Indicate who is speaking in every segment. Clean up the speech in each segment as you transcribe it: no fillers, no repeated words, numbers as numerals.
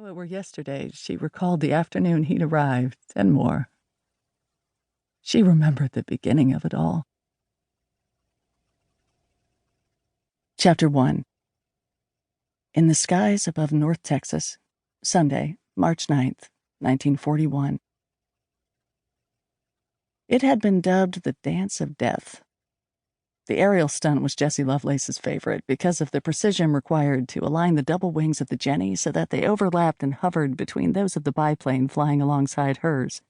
Speaker 1: Though it were yesterday, she recalled the afternoon he'd arrived, and more. She remembered the beginning of it all. Chapter 1. In the skies above North Texas, Sunday, March 9th, 1941. It had been dubbed the Dance of Death. The aerial stunt was Jessie Lovelace's favorite because of the precision required to align the double wings of the Jenny so that they overlapped and hovered between those of the biplane flying alongside hers.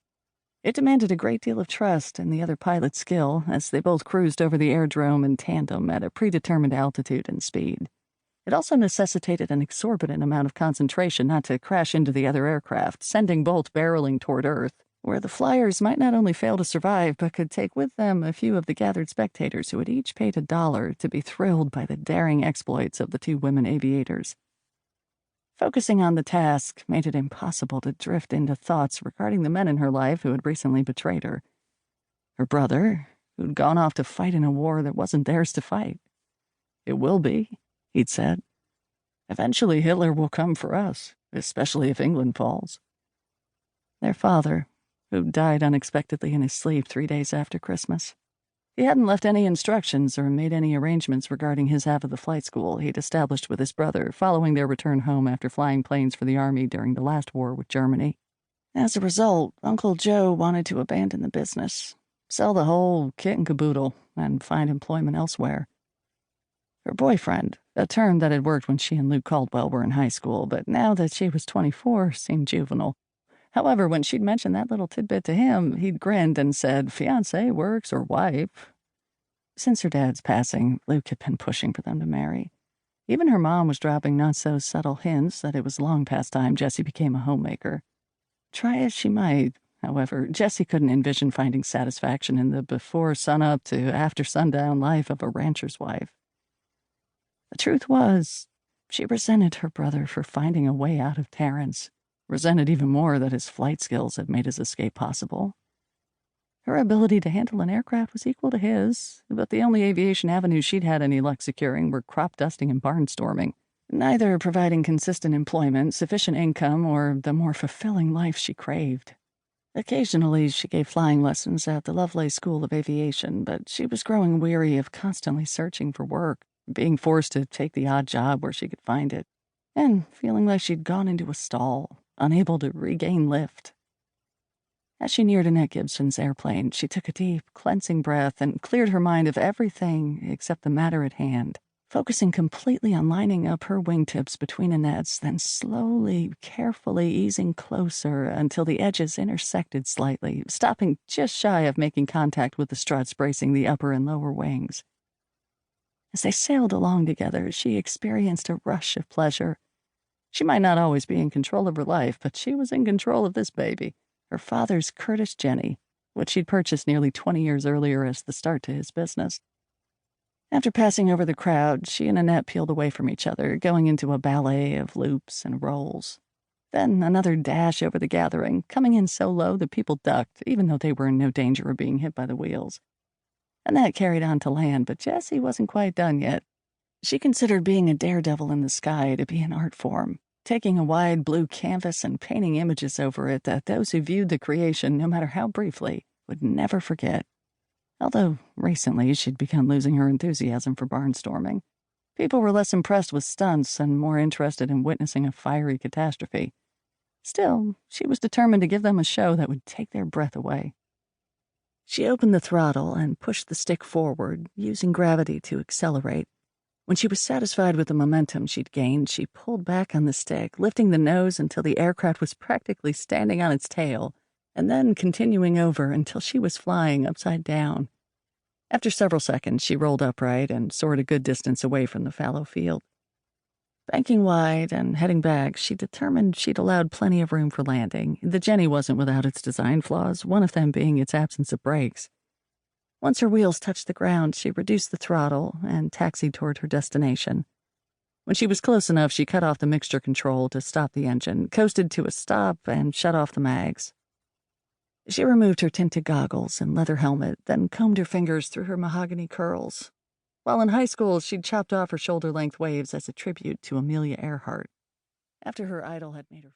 Speaker 1: It demanded a great deal of trust in the other pilot's skill as they both cruised over the airdrome in tandem at a predetermined altitude and speed. It also necessitated an exorbitant amount of concentration not to crash into the other aircraft, sending both barreling toward Earth, where the flyers might not only fail to survive but could take with them a few of the gathered spectators who had each paid $1 to be thrilled by the daring exploits of the two women aviators. Focusing on the task made it impossible to drift into thoughts regarding the men in her life who had recently betrayed her. Her brother, who'd gone off to fight in a war that wasn't theirs to fight. "It will be," he'd said. "Eventually Hitler will come for us, especially if England falls." Their father, who died unexpectedly in his sleep 3 days after Christmas. He hadn't left any instructions or made any arrangements regarding his half of the flight school he'd established with his brother following their return home after flying planes for the Army during the last war with Germany. As a result, Uncle Joe wanted to abandon the business, sell the whole kit and caboodle, and find employment elsewhere. Her boyfriend, a term that had worked when she and Luke Caldwell were in high school, but now that she was 24, seemed juvenile. However, when she'd mentioned that little tidbit to him, he'd grinned and said, "Fiancé works or wife." Since her dad's passing, Luke had been pushing for them to marry. Even her mom was dropping not-so-subtle hints that it was long past time Jessie became a homemaker. Try as she might, however, Jessie couldn't envision finding satisfaction in the before-sunup to after-sundown life of a rancher's wife. The truth was, she resented her brother for finding a way out of Terrence. Resented even more that his flight skills had made his escape possible. Her ability to handle an aircraft was equal to his, but the only aviation avenues she'd had any luck securing were crop dusting and barnstorming, neither providing consistent employment, sufficient income, or the more fulfilling life she craved. Occasionally, she gave flying lessons at the Lovelace School of Aviation, but she was growing weary of constantly searching for work, being forced to take the odd job where she could find it, and feeling like she'd gone into a stall, unable to regain lift. As she neared Annette Gibson's airplane, she took a deep, cleansing breath and cleared her mind of everything except the matter at hand, focusing completely on lining up her wingtips between Annette's, then slowly, carefully easing closer until the edges intersected slightly, stopping just shy of making contact with the struts bracing the upper and lower wings. As they sailed along together, she experienced a rush of pleasure. She might not always be in control of her life, but she was in control of this baby, her father's Curtiss Jenny, which she'd purchased nearly 20 years earlier as the start to his business. After passing over the crowd, she and Annette peeled away from each other, going into a ballet of loops and rolls. Then another dash over the gathering, coming in so low that people ducked, even though they were in no danger of being hit by the wheels. Annette carried on to land, but Jessie wasn't quite done yet. She considered being a daredevil in the sky to be an art form, taking a wide blue canvas and painting images over it that those who viewed the creation, no matter how briefly, would never forget. Although recently she'd begun losing her enthusiasm for barnstorming. People were less impressed with stunts and more interested in witnessing a fiery catastrophe. Still, she was determined to give them a show that would take their breath away. She opened the throttle and pushed the stick forward, using gravity to accelerate. When she was satisfied with the momentum she'd gained, she pulled back on the stick, lifting the nose until the aircraft was practically standing on its tail, and then continuing over until she was flying upside down. After several seconds, she rolled upright and soared a good distance away from the fallow field. Banking wide and heading back, she determined she'd allowed plenty of room for landing. The Jenny wasn't without its design flaws, one of them being its absence of brakes. Once her wheels touched the ground, she reduced the throttle and taxied toward her destination. When she was close enough, she cut off the mixture control to stop the engine, coasted to a stop, and shut off the mags. She removed her tinted goggles and leather helmet, then combed her fingers through her mahogany curls. While in high school, she'd chopped off her shoulder-length waves as a tribute to Amelia Earhart. After her idol had made her